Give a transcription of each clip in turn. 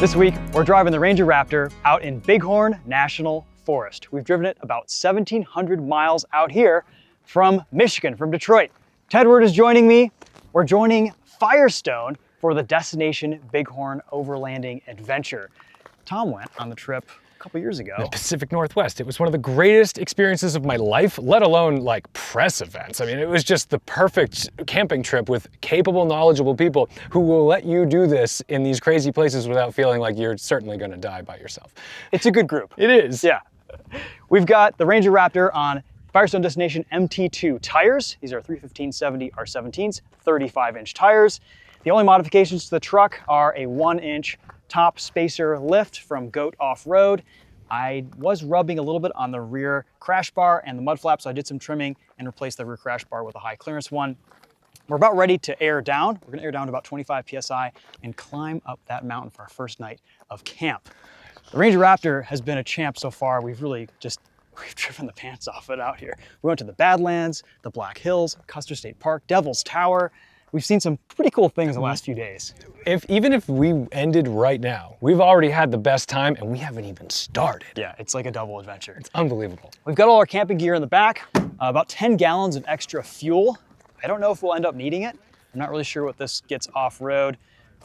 This week, we're driving the Ranger Raptor out in Bighorn National Forest. We've driven it about 1,700 miles out here from Michigan, from Detroit. Tedward is joining me. We're joining Firestone for the Destination Bighorn overlanding adventure. Tom went on the trip a couple years ago. The Pacific Northwest. It was one of the greatest experiences of my life, let alone like press events. I mean, it was just the perfect camping trip with capable, knowledgeable people who will let you do this in these crazy places without feeling like you're certainly gonna die by yourself. It's a good group. It is. Yeah. We've got the Ranger Raptor on Firestone Destination MT2 tires. These are 315/70 R17s, 35-inch tires. The only modifications to the truck are a 1-inch top spacer lift from G.O.A.T Offroad. I was rubbing a little bit on the rear crash bar and the mud flap, so I did some trimming and replaced the rear crash bar with a high clearance one. We're about ready to air down. We're gonna air down to about 25 PSI and climb up that mountain for our first night of camp. The Ranger Raptor has been a champ so far. We've driven the pants off it out here. We went to the Badlands, the Black Hills, Custer State Park, Devil's Tower. We've seen some pretty cool things in the last few days. Even if we ended right now, we've already had the best time and we haven't even started. Yeah, it's like a double adventure. It's unbelievable. We've got all our camping gear in the back, about 10 gallons of extra fuel. I don't know if we'll end up needing it. I'm not really sure what this gets off-road.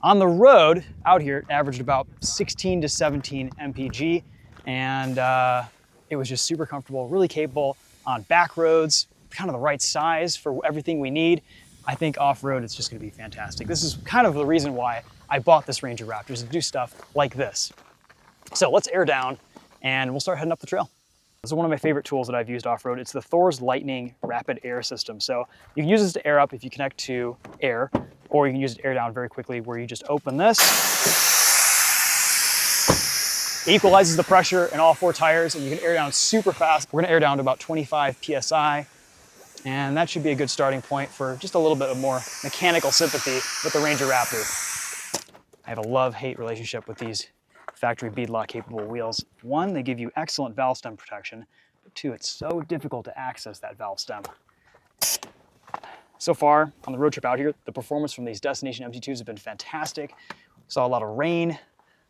On the road, out here, it averaged about 16 to 17 mpg, and it was just super comfortable, really capable on back roads, kind of the right size for everything we need. I think off-road it's just gonna be fantastic. This is kind of the reason why I bought this Ranger Raptor, is to do stuff like this. So let's air down and we'll start heading up the trail. This is one of my favorite tools that I've used off-road. It's the Thor's Lightning Rapid Air System. So you can use this to air up if you connect to air, or you can use it to air down very quickly where you just open this. It equalizes the pressure in all 4 tires and you can air down super fast. We're gonna air down to about 25 PSI. And that should be a good starting point for just a little bit of more mechanical sympathy with the Ranger Raptor. I have a love-hate relationship with these factory beadlock capable wheels. 1, they give you excellent valve stem protection. But 2, it's so difficult to access that valve stem. So far on the road trip out here, the performance from these Destination MT2s has been fantastic. Saw a lot of rain,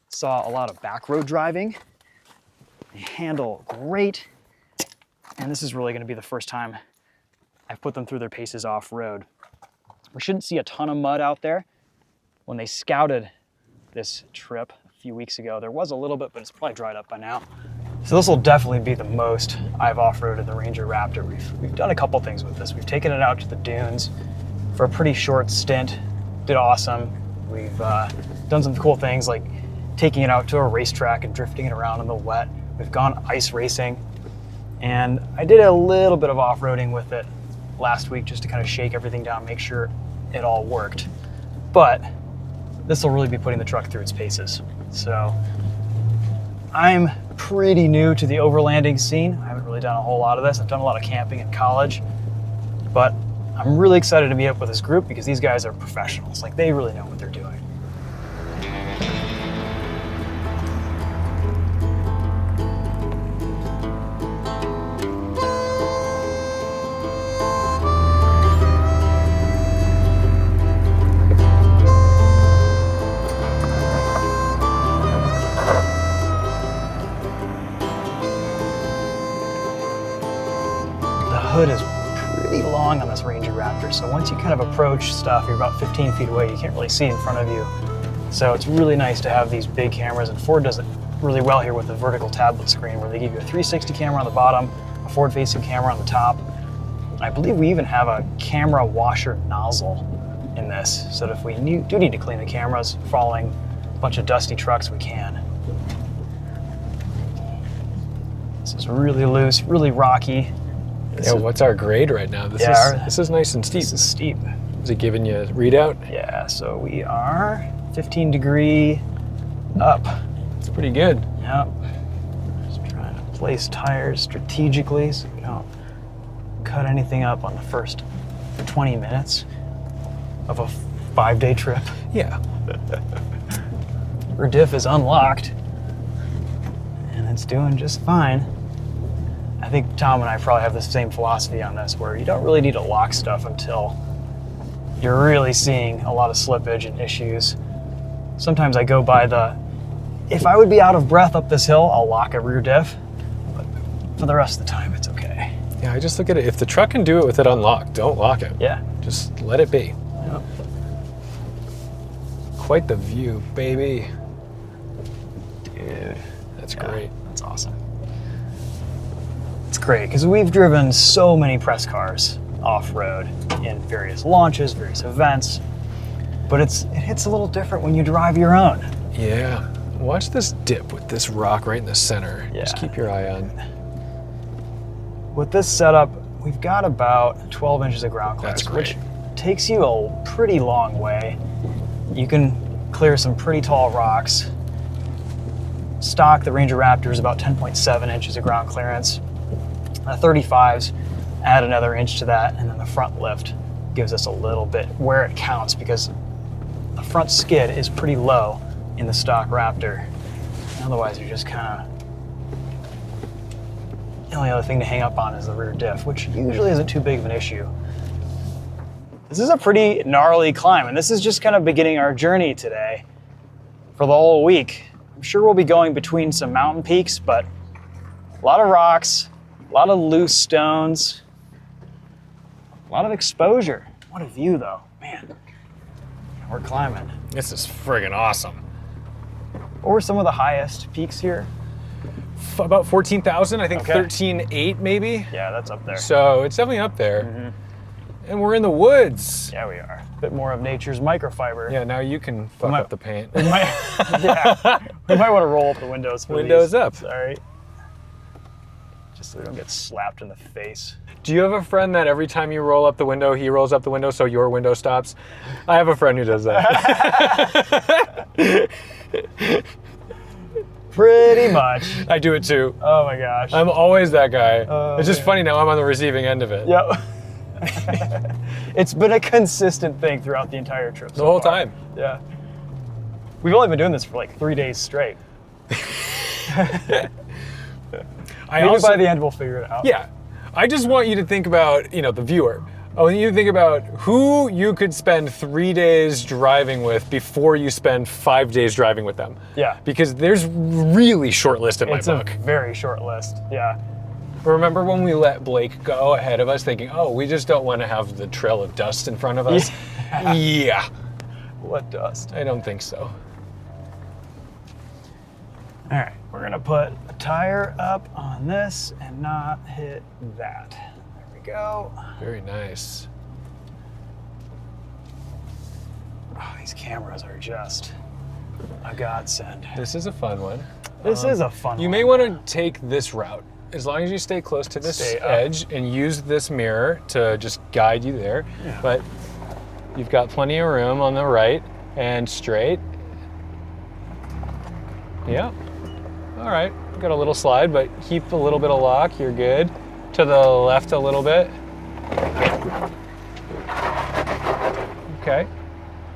saw a lot of back road driving. They handle great. And this is really gonna be the first time I've put them through their paces off-road. We shouldn't see a ton of mud out there. When they scouted this trip a few weeks ago, there was a little bit, but it's probably dried up by now. So this will definitely be the most I've off-roaded the Ranger Raptor. We've done a couple things with this. We've taken it out to the dunes for a pretty short stint, did awesome. We've done some cool things like taking it out to a racetrack and drifting it around in the wet. We've gone ice racing, and I did a little bit of off-roading with it last week just to kind of shake everything down, make sure it all worked. But this will really be putting the truck through its paces. So I'm pretty new to the overlanding scene. I haven't really done a whole lot of this. I've done a lot of camping in college, but I'm really excited to meet up with this group because these guys are professionals. Like, they really know what they're doing. Hood is pretty long on this Ranger Raptor, so once you kind of approach stuff, you're about 15 feet away, you can't really see in front of you. So it's really nice to have these big cameras, and Ford does it really well here with the vertical tablet screen where they give you a 360 camera on the bottom, a forward-facing camera on the top. I believe we even have a camera washer nozzle in this, so that if we do need to clean the cameras following a bunch of dusty trucks, we can. This is really loose, really rocky. Yeah, what's our grade right now? This is nice and steep. This is steep. Is it giving you a readout? Yeah, so we are 15 degree up. It's pretty good. Yep. Just trying to place tires strategically so we don't cut anything up on the first 20 minutes of a 5-day trip. Yeah. Rear diff is unlocked and it's doing just fine. I think Tom and I probably have the same philosophy on this, where you don't really need to lock stuff until you're really seeing a lot of slippage and issues. Sometimes I go by if I would be out of breath up this hill, I'll lock a rear diff, but for the rest of the time, it's okay. Yeah, I just look at it. If the truck can do it with it unlocked, don't lock it. Yeah. Just let it be. Yep. Quite the view, baby. Dude. That's Yeah, great. That's awesome. It's great because we've driven so many press cars off-road in various launches, various events, but it hits a little different when you drive your own. Yeah. Watch this dip with this rock right in the center. Yeah. Just keep your eye on. With this setup, we've got about 12 inches of ground clearance, That's great. which takes you a pretty long way. You can clear some pretty tall rocks. Stock, the Ranger Raptor is about 10.7 inches of ground clearance. 35s add another inch to that, and then the front lift gives us a little bit where it counts, because the front skid is pretty low in the stock Raptor. Otherwise, you're just kind of, the only other thing to hang up on is the rear diff, which usually isn't too big of an issue. This is a pretty gnarly climb, and this is just kind of beginning our journey today for the whole week. I'm sure we'll be going between some mountain peaks, but a lot of rocks, a lot of loose stones, a lot of exposure. What a view though, man. We're climbing. This is friggin' awesome. What were some of the highest peaks here? About 14,000, I think. Okay. 13.8 maybe. Yeah, that's up there. So it's definitely up there. And we're in the woods. Yeah, we are. A bit more of nature's microfiber. Yeah, now you can fuck up the paint. We might, yeah, we might want to roll up the windows for Windows these. up. Sorry. Just so we don't get slapped in the face. Do you have a friend that every time you roll up the window, he rolls up the window so your window stops? I have a friend who does that. Pretty much. I do it too. Oh my gosh. I'm always that guy. It's just man. funny now I'm on the receiving end of it. Yep. It's been a consistent thing throughout the entire trip. The whole time. Yeah. We've only been doing this for like 3 days straight. Maybe by the end we'll figure it out. Yeah. I just want you to think about, the viewer. I want you to think about who you could spend 3 days driving with before you spend 5 days driving with them. Yeah. Because there's really short list in my It's book. a very short list. Yeah. Remember when we let Blake go ahead of us thinking, oh, we just don't want to have the trail of dust in front of us? Yeah. What dust? I don't think so. All right, we're gonna put a tire up on this and not hit that. There we go. Very nice. Oh, these cameras are just a godsend. This is a fun one. This is a fun one. You may want to take this route. As long as you stay close to this Stay up. edge and use this mirror to just guide you there. Yeah. But you've got plenty of room on the right and straight. Yeah. All right. Got a little slide, but keep a little bit of lock. You're good. To the left a little bit. Okay.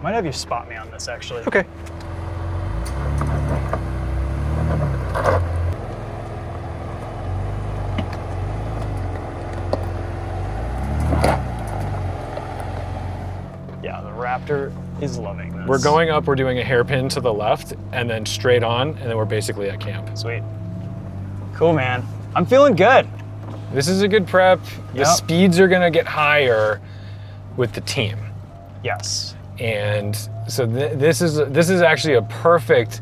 Might have you spot me on this actually. Okay. Yeah, the Raptor is loving this. We're going up, we're doing a hairpin to the left, and then straight on, and then we're basically at camp. Sweet. Cool, man. I'm feeling good. This is a good prep. The Yep. speeds are gonna get higher with the team. Yes. And so this is actually a perfect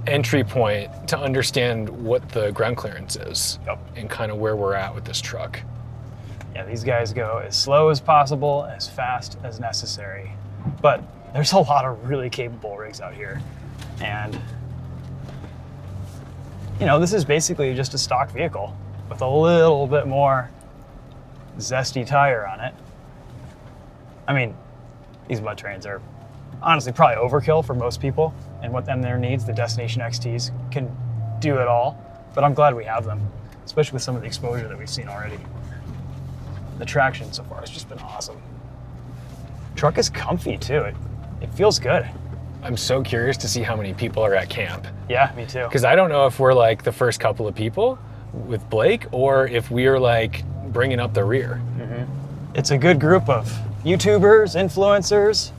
entry point to understand what the ground clearance is. Yep. And kind of where we're at with this truck. Yeah, these guys go as slow as possible, as fast as necessary. But there's a lot of really capable rigs out here. And, this is basically just a stock vehicle with a little bit more zesty tire on it. I mean, these mud trains are honestly probably overkill for most people, and what them their needs. The Destination XTs can do it all, but I'm glad we have them, especially with some of the exposure that we've seen already. The traction so far has just been awesome. Truck is comfy too. It feels good. I'm so curious to see how many people are at camp. Yeah, me too. Because I don't know if we're like the first couple of people with Blake or if we are like bringing up the rear. It's a good group of YouTubers, influencers.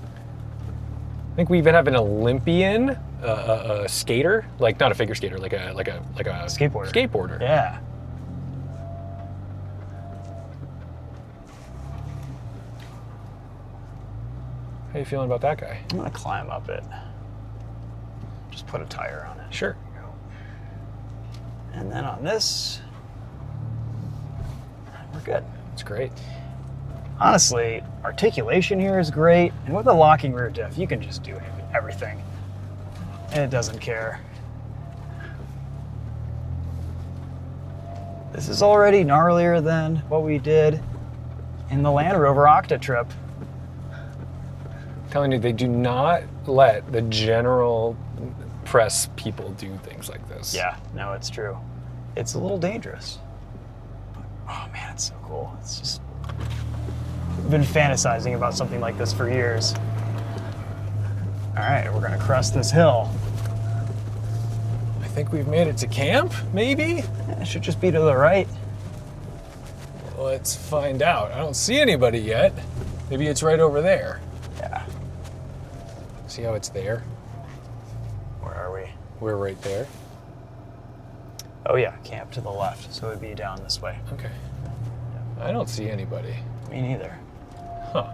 I think we even have an Olympian, a skater, like not a figure skater, like a Skateboarder. Skateboarder. Yeah. How you feeling about that guy? I'm gonna climb up it. Just put a tire on it. Sure. And then on this, we're good. It's great. Honestly, articulation here is great. And with the locking rear diff, you can just do everything. And it doesn't care. This is already gnarlier than what we did in the Land Rover Octa trip. I'm telling you, they do not let the general press people do things like this. Yeah, no, it's true. It's a little dangerous. But, oh man, it's so cool. It's just, I've been fantasizing about something like this for years. All right, we're gonna crest this hill. I think we've made it to camp, maybe? It should just be to the right. Let's find out. I don't see anybody yet. Maybe it's right over there. Yeah. See how it's there? Where are we? We're right there. Oh yeah, camp to the left, so it would be down this way. Okay. I don't see anybody. Me neither. Huh.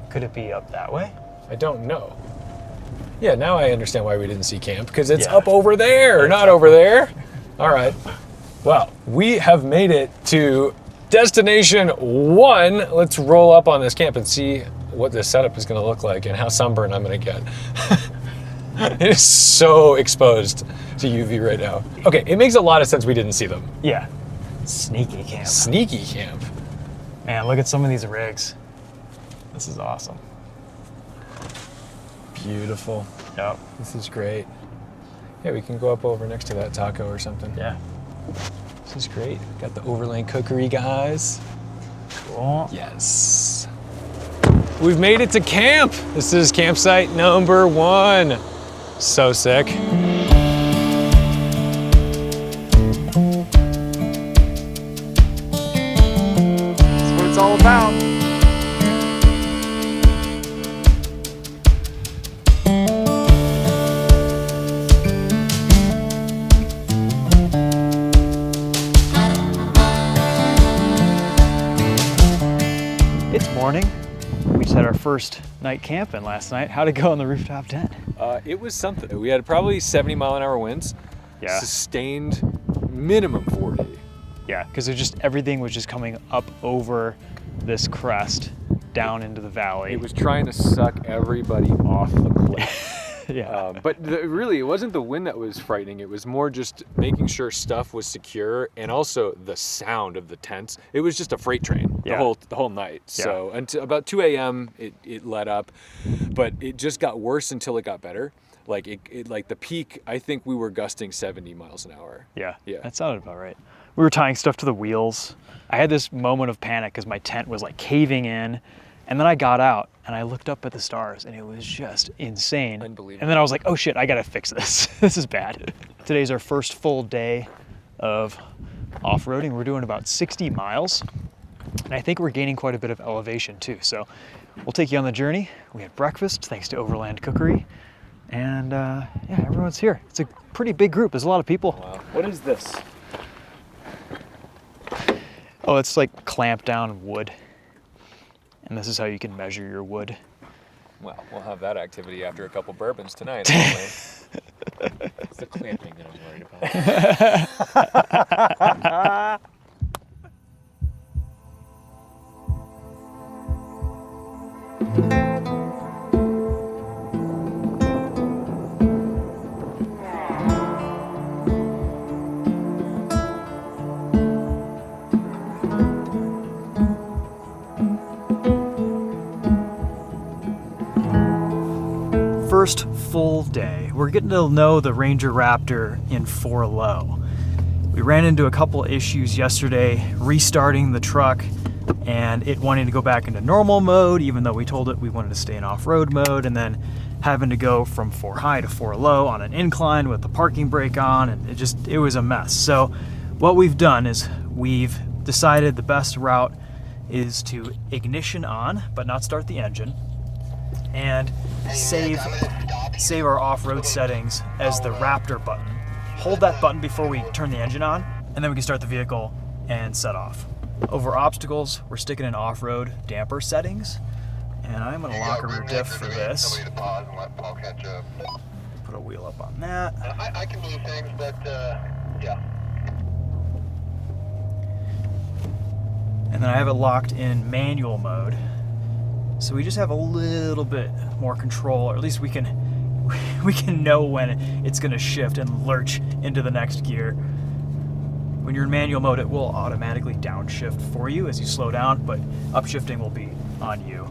Could it be up that way? I don't know. Yeah, now I understand why we didn't see camp, because it's Yeah. up over there, not over there. All right. Well, we have made it to Destination 1. Let's roll up on this camp and see what this setup is going to look like and how sunburned I'm going to get. It is so exposed to UV right now. Okay, it makes a lot of sense we didn't see them. Yeah. Sneaky camp. Sneaky camp. Man, look at some of these rigs. This is awesome. Beautiful. Yep. This is great. Yeah, we can go up over next to that taco or something. Yeah. This is great. Got the overland cookery, guys. Cool. Yes. We've made it to camp. This is campsite number 1. So sick. That's what it's all about. It's morning. We just had our first night camping last night. How'd it go on the rooftop tent? It was something. We had probably 70-mile-an-hour winds. Yeah. Sustained minimum 40. Yeah, because everything was just coming up over this crest down into the valley. It was trying to suck everybody off the cliff. Yeah. But really, it wasn't the wind that was frightening. It was more just making sure stuff was secure, and also the sound of the tents. It was just a freight train Yeah. the whole night. So until about 2 a.m. it let up, but it just got worse until it got better. Like like the peak, I think we were gusting 70 miles an hour. Yeah, Yeah. that sounded about right. We were tying stuff to the wheels. I had this moment of panic because my tent was like caving in, and then I got out and I looked up at the stars and it was just insane. Unbelievable. And then I was like, oh shit, I gotta fix this. This is bad. Today's our first full day of off-roading. We're doing about 60 miles, and I think we're gaining quite a bit of elevation too. So we'll take you on the journey. We had breakfast thanks to Overland Cookery. And yeah, everyone's here. It's a pretty big group. There's a lot of people. Wow. What is this? Oh, it's like clamped down wood. And this is how you can measure your wood. Well, we'll have that activity after a couple bourbons tonight. Anyway. It's the clamping that I'm worried about. First full day. we're getting to know the Ranger Raptor in 4 low. We ran into a couple issues yesterday restarting the truck and it wanting to go back into normal mode, even though we told it we wanted to stay in off-road mode, and then having to go from 4 high to 4 low on an incline with the parking brake on, and it was a mess. So what we've done is we've decided the best route is to ignition on, but not start the engine, and save our off-road settings as the Raptor button. Hold that button before we turn the engine on, and then we can start the vehicle and set off. Over obstacles, we're sticking in off-road damper settings, and I'm gonna lock a rear diff for this. Put a wheel up on that. I can move things, but yeah. And then I have it locked in manual mode, so we just have a little bit more control, or at least we can know when it's going to shift and lurch into the next gear. When you're in manual mode, it will automatically downshift for you as you slow down, but upshifting will be on you.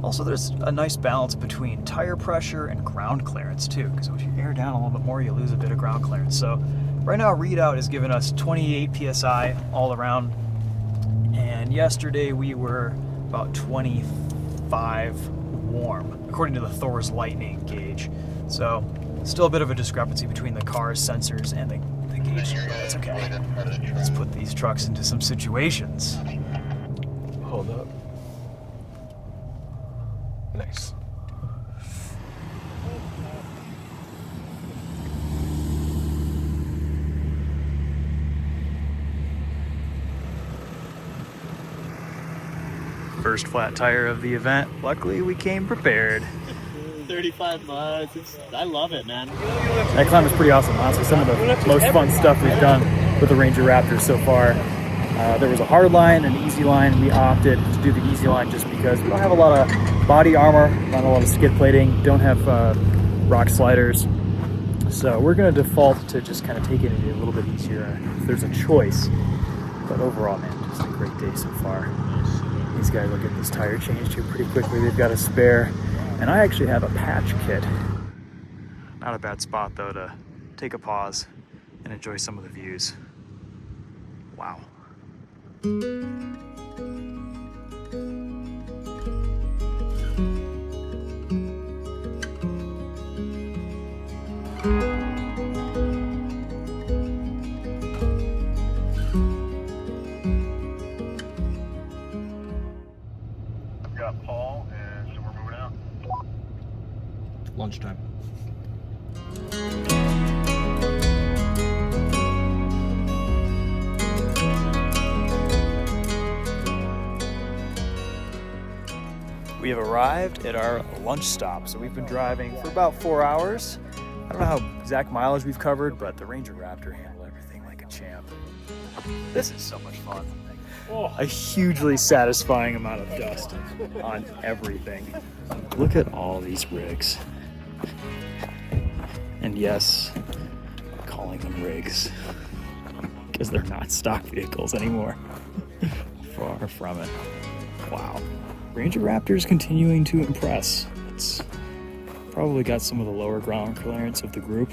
Also, there's a nice balance between tire pressure and ground clearance too, because if you air down a little bit more, you lose a bit of ground clearance. So right now, readout is giving us 28 PSI all around, and yesterday we were about 25 warm, according to the Thor's Lightning gauge. So still a bit of a discrepancy between the car's sensors and the gauge, but that's okay. Let's put these trucks into some situations. Hold up. Nice. First flat tire of the event. Luckily, we came prepared. 35 miles. I love it, man. That climb was pretty awesome. Honestly, some of the most fun stuff we've done with the Ranger Raptor so far. There was a hard line and an easy line. We opted to do the easy line just because we don't have a lot of body armor, not a lot of skid plating, don't have rock sliders. So we're going to default to just kind of taking it a little bit easier if there's a choice. But overall, man, just a great day so far. These guys will get this tire changed here pretty quickly. They've got a spare. And I actually have a patch kit. Not a bad spot though to take a pause and enjoy some of the views. Wow. Got Paul, and so we're moving out. Lunchtime. We have arrived at our lunch stop. So we've been driving for about 4 hours. I don't know how exact mileage we've covered, but the Ranger Raptor handled everything like a champ. This is so much fun. A hugely satisfying amount of dust on everything. Look at all these rigs. And yes, I'm calling them rigs because they're not stock vehicles anymore. Far from it. Wow. Ranger Raptor's continuing to impress. It's probably got some of the lower ground clearance of the group.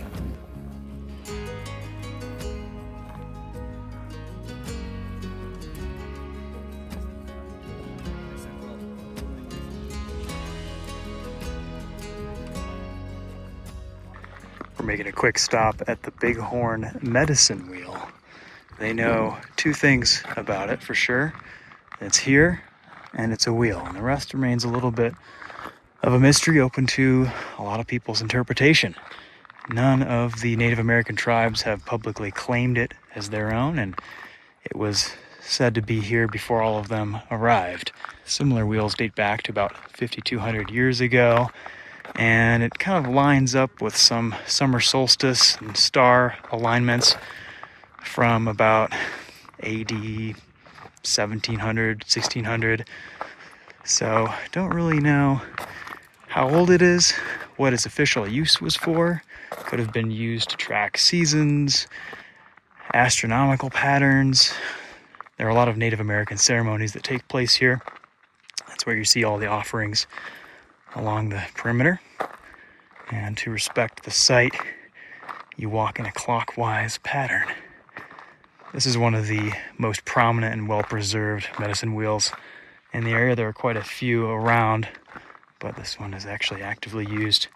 We're making a quick stop at the Bighorn medicine wheel. They know 2 things about it for sure. It's here and it's a wheel, and the rest remains a little bit of a mystery open to a lot of people's interpretation. None of the Native American tribes have publicly claimed it as their own, and it was said to be here before all of them arrived. Similar wheels date back to about 5,200 years ago, and it kind of lines up with some summer solstice and star alignments from about AD 1700, 1600. So don't really know how old it is, what its official use was for. Could have been used to track seasons, astronomical patterns. There are a lot of Native American ceremonies that take place here. That's where you see all the offerings along the perimeter. And to respect the site, you walk in a clockwise pattern. This is one of the most prominent and well-preserved medicine wheels in the area. There are quite a few around, but this one is actually actively used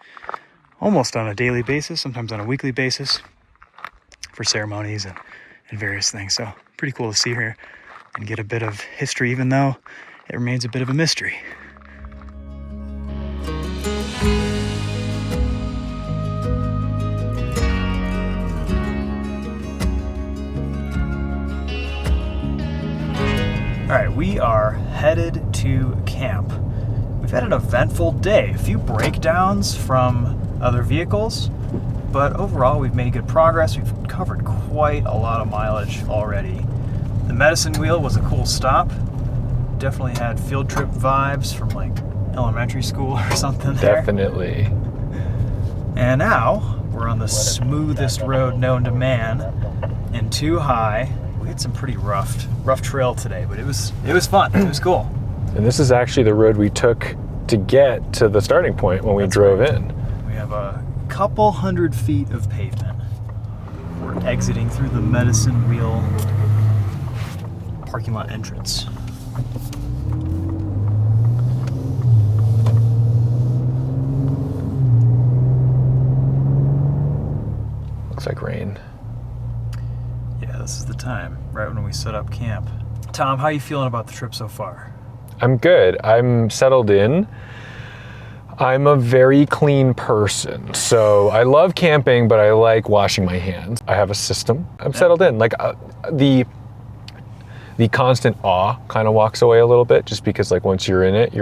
almost on a daily basis, sometimes on a weekly basis, for ceremonies and various things. So pretty cool to see here and get a bit of history, even though it remains a bit of a mystery. All right, we are headed to camp. We've had an eventful day, a few breakdowns from other vehicles, but overall we've made good progress. We've covered quite a lot of mileage already. The medicine wheel was a cool stop. Definitely had field trip vibes from like elementary school or something there. Definitely. And now we're on the smoothest road known to man in Too High. We had some pretty rough trail today, but it was fun. It was cool. And this is actually the road we took to get to the starting point when we drove in. We have a couple hundred feet of pavement. We're exiting through the medicine wheel parking lot entrance. Looks like rain. Yeah, this is the time, right when we set up camp. Tom, how are you feeling about the trip so far? I'm good. I'm settled in. I'm a very clean person, so I love camping, but I like washing my hands. I have a system. I'm settled in. Like the constant awe kind of walks away a little bit, just because like once you're in it,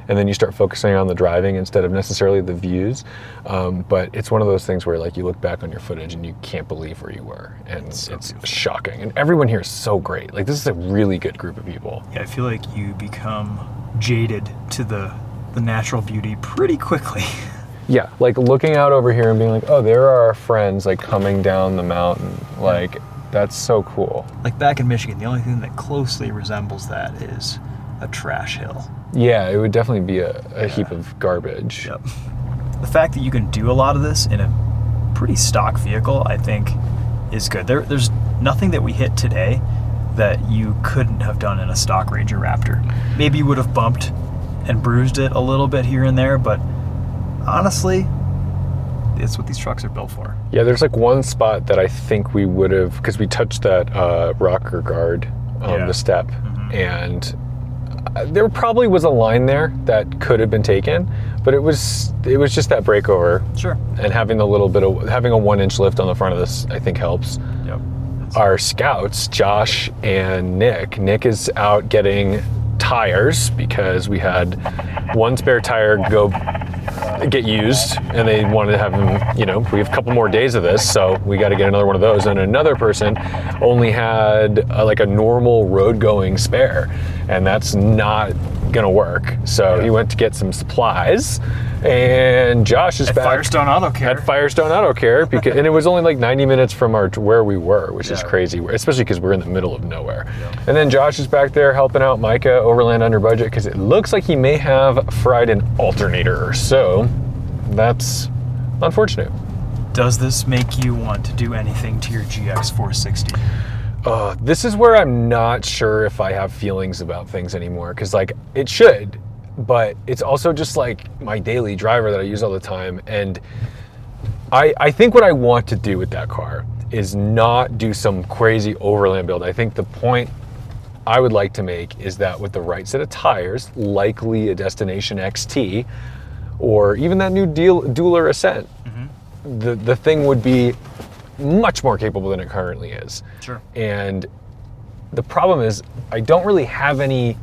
and then you start focusing on the driving instead of necessarily the views. But it's one of those things where like you look back on your footage and you can't believe where you were, and it's shocking. And everyone here is so great. Like this is a really good group of people. Yeah, I feel like you become jaded to the natural beauty pretty quickly. Yeah, like looking out over here and being like, oh, there are our friends like coming down the mountain. Like that's so cool. Like back in Michigan, the only thing that closely resembles that is a trash hill. Yeah, it would definitely be a heap of garbage. Yep. The fact that you can do a lot of this in a pretty stock vehicle, I think, is good. There's nothing that we hit today that you couldn't have done in a stock Ranger Raptor. Maybe you would have bumped and bruised it a little bit here and there, but honestly, it's what these trucks are built for. Yeah, there's like one spot that I think we would have, because we touched that rocker guard on the step, and there probably was a line there that could have been taken, but it was just that breakover. Sure. And having a little bit of, having a 1-inch lift on the front of this, I think helps. Yep. Our scouts, Josh and Nick is out getting tires because we had one spare tire get used, and they wanted to have them, you know, we have a couple more days of this, so we got to get another one of those. And another person only had like a normal road going spare, and that's not gonna work. So he went to get some supplies, and Josh is back Firestone Auto Care. at Firestone Auto Care, because, and it was only like 90 minutes from where we were, which is crazy, especially because we're in the middle of nowhere. And then Josh is back there helping out Micah overland under budget, because it looks like he may have fried an alternator. So that's unfortunate. Does this make you want to do anything to your GX 460? This is where I'm not sure if I have feelings about things anymore, because like it should, but it's also just like my daily driver that I use all the time. And I think what I want to do with that car is not do some crazy overland build. I think the point I would like to make is that with the right set of tires, likely a Destination XT, or even that new Dueler Ascent, the thing would be much more capable than it currently is. Sure. And the problem is I don't really have any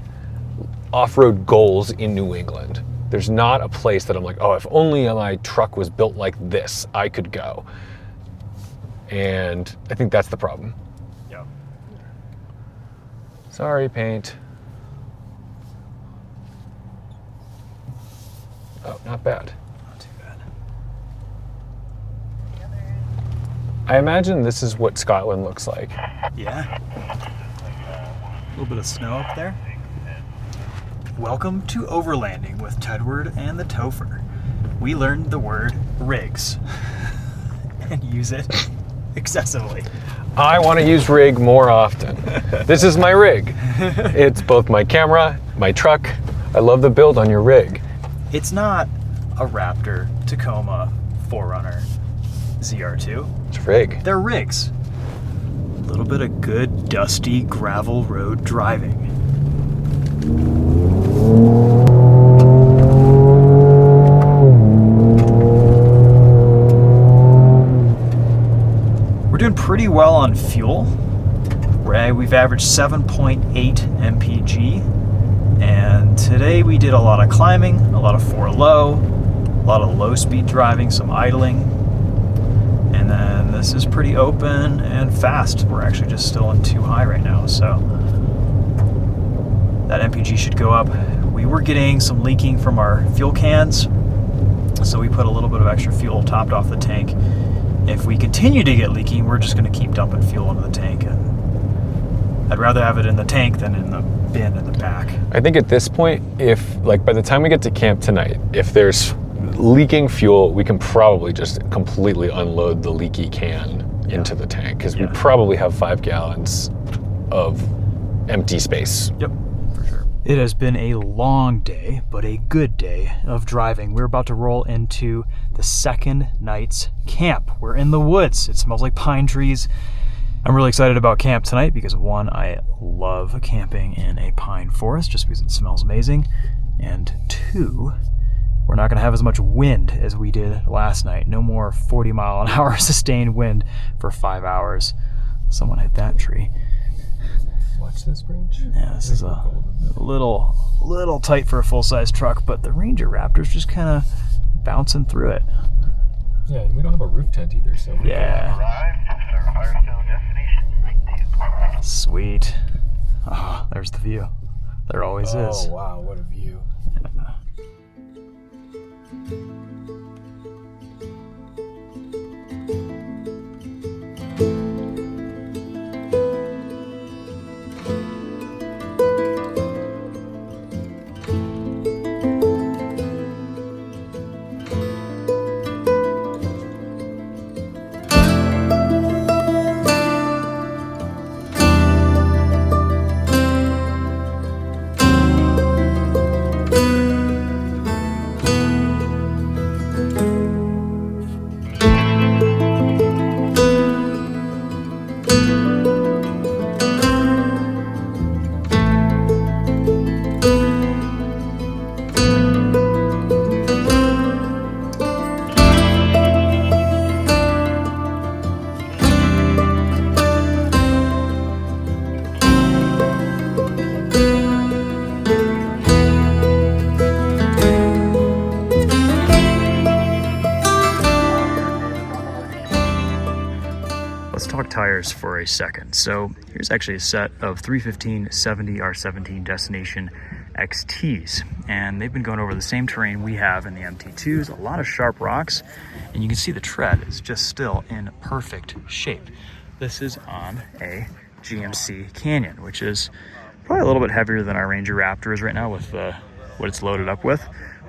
off-road goals in New England. There's not a place that I'm like, oh, if only my truck was built like this, I could go. And I think that's the problem. Yeah. Sorry, paint. Oh, not bad. Not too bad. I imagine this is what Scotland looks like. Yeah. A little bit of snow up there. Welcome to Overlanding with Tedward and TheTopher. We learned the word rigs and use it excessively. I want to use rig more often. This is my rig. It's both my camera, my truck. I love the build on your rig. It's not a Raptor, Tacoma, 4Runner, ZR2. It's a rig. They're rigs. A little bit of good, dusty gravel road driving. We're doing pretty well on fuel. We've averaged 7.8 mpg, and today we did a lot of climbing, a lot of 4 low, a lot of low speed driving, some idling, and then this is pretty open and fast. We're actually just still in 2 high right now, so that mpg should go up. We were getting some leaking from our fuel cans, so we put a little bit of extra fuel topped off the tank. If we continue to get leaking, we're just going to keep dumping fuel into the tank, and I'd rather have it in the tank than in the bin in the back. I think at this point, if like by the time we get to camp tonight, if there's leaking fuel, we can probably just completely unload the leaky can into the tank, because we probably have 5 gallons of empty space. Yep, for sure. It has been a long day, but a good day of driving. We're about to roll into the second night's camp. We're in the woods. It smells like pine trees. I'm really excited about camp tonight because, one, I love camping in a pine forest just because it smells amazing, and 2, we're not going to have as much wind as we did last night. No more 40-mile-an-hour sustained wind for 5 hours. Someone hit that tree. Watch this bridge. Yeah, this is a little tight for a full-size truck, but the Ranger Raptor's just kind of bouncing through it. Yeah, and we don't have a roof tent either, so Yeah. Arrived, Firestone Destination. Sweet. Oh, there's the view. There always is. Oh wow, what a view. Let's talk tires for a second. So here's actually a set of 315/70 R17 Destination XTs, and they've been going over the same terrain we have in the MT2s, a lot of sharp rocks, and you can see the tread is just still in perfect shape. This is on a GMC Canyon, which is probably a little bit heavier than our Ranger Raptor is right now with what it's loaded up with,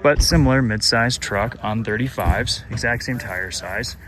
but similar mid-sized truck on 35s, exact same tire size.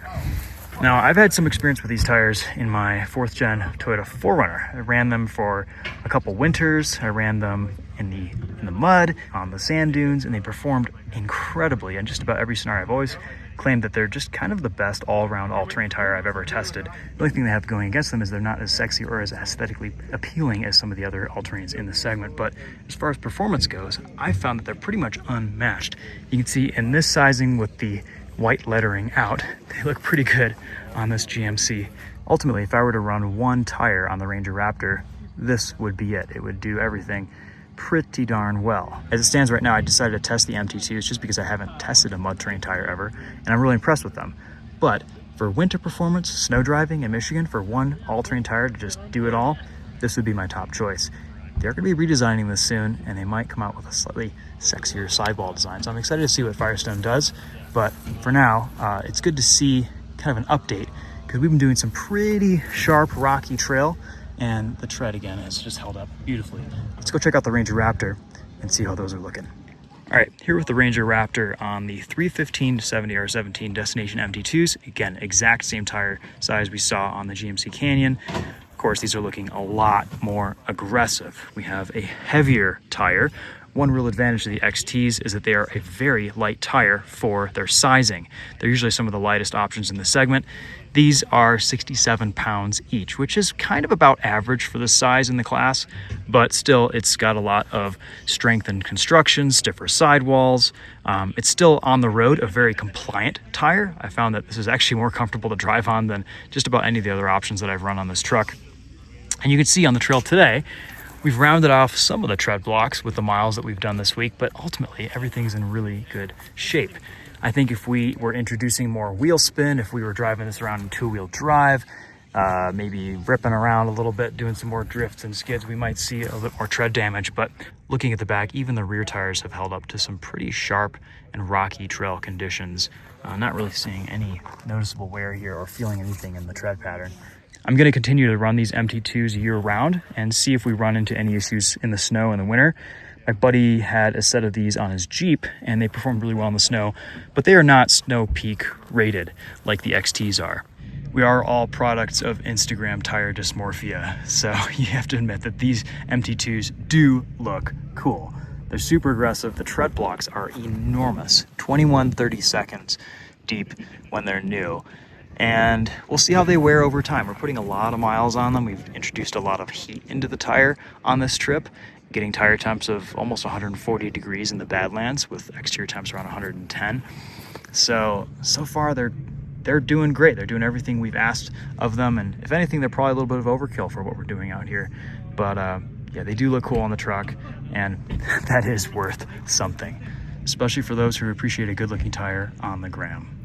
Now, I've had some experience with these tires in my 4th gen Toyota 4Runner. I ran them for a couple winters. I ran them in the mud, on the sand dunes, and they performed incredibly in just about every scenario. I've always claimed that they're just kind of the best all-around, all-terrain tire I've ever tested. The only thing they have going against them is they're not as sexy or as aesthetically appealing as some of the other all-terrains in the segment. But as far as performance goes, I found that they're pretty much unmatched. You can see in this sizing with the white lettering out, they look pretty good on this GMC. Ultimately, if I were to run one tire on the Ranger Raptor, this would be it. It would do everything pretty darn well. As it stands right now, I decided to test the MT2s just because I haven't tested a mud terrain tire ever, and I'm really impressed with them. But for winter performance, snow driving in Michigan, for one all-terrain tire to just do it all, this would be my top choice. They're going to be redesigning this soon, and they might come out with a slightly sexier sidewall design. So I'm excited to see what Firestone does. But for now, it's good to see kind of an update, because we've been doing some pretty sharp, rocky trail, and the tread again has just held up beautifully. Let's go check out the Ranger Raptor. and see how those are looking. All right, here with the Ranger Raptor on the 315-70R17 Destination MT2s. Again, exact same tire size we saw on the GMC Canyon. Of course, these are looking a lot more aggressive. We have a heavier tire. One real advantage of the XTs is that they are a very light tire for their sizing. They're usually some of the lightest options in the segment. These are 67 pounds each, which is kind of about average for the size in the class, but still it's got a lot of strength and construction, stiffer sidewalls. It's still on the road, a very compliant tire. I found that this is actually more comfortable to drive on than just about any of the other options that I've run on this truck. And you can see on the trail today, we've rounded off some of the tread blocks with the miles that we've done this week, but ultimately everything's in really good shape. I think if we were introducing more wheel spin, if we were driving this around in two-wheel drive, maybe ripping around a little bit, doing some more drifts and skids, we might see a little bit more tread damage. But looking at the back, even the rear tires have held up to some pretty sharp and rocky trail conditions. Not really seeing any noticeable wear here or feeling anything in the tread pattern. I'm going to continue to run these MT2s year round and see if we run into any issues in the snow in the winter. My buddy had a set of these on his Jeep and they performed really well in the snow, but they are not snow peak rated like the XTs are. We are all products of Instagram tire dysmorphia, so you have to admit that these MT2s do look cool. They're super aggressive. The tread blocks are enormous, 21-30 seconds deep when they're new. And we'll see how they wear over time. We're putting a lot of miles on them. We've introduced a lot of heat into the tire on this trip, getting tire temps of almost 140 degrees in the Badlands with exterior temps around 110. So far they're doing great. They're doing everything we've asked of them. And if anything, they're probably a little bit of overkill for what we're doing out here. But yeah, they do look cool on the truck, and that is worth something, especially for those who appreciate a good looking tire on the gram.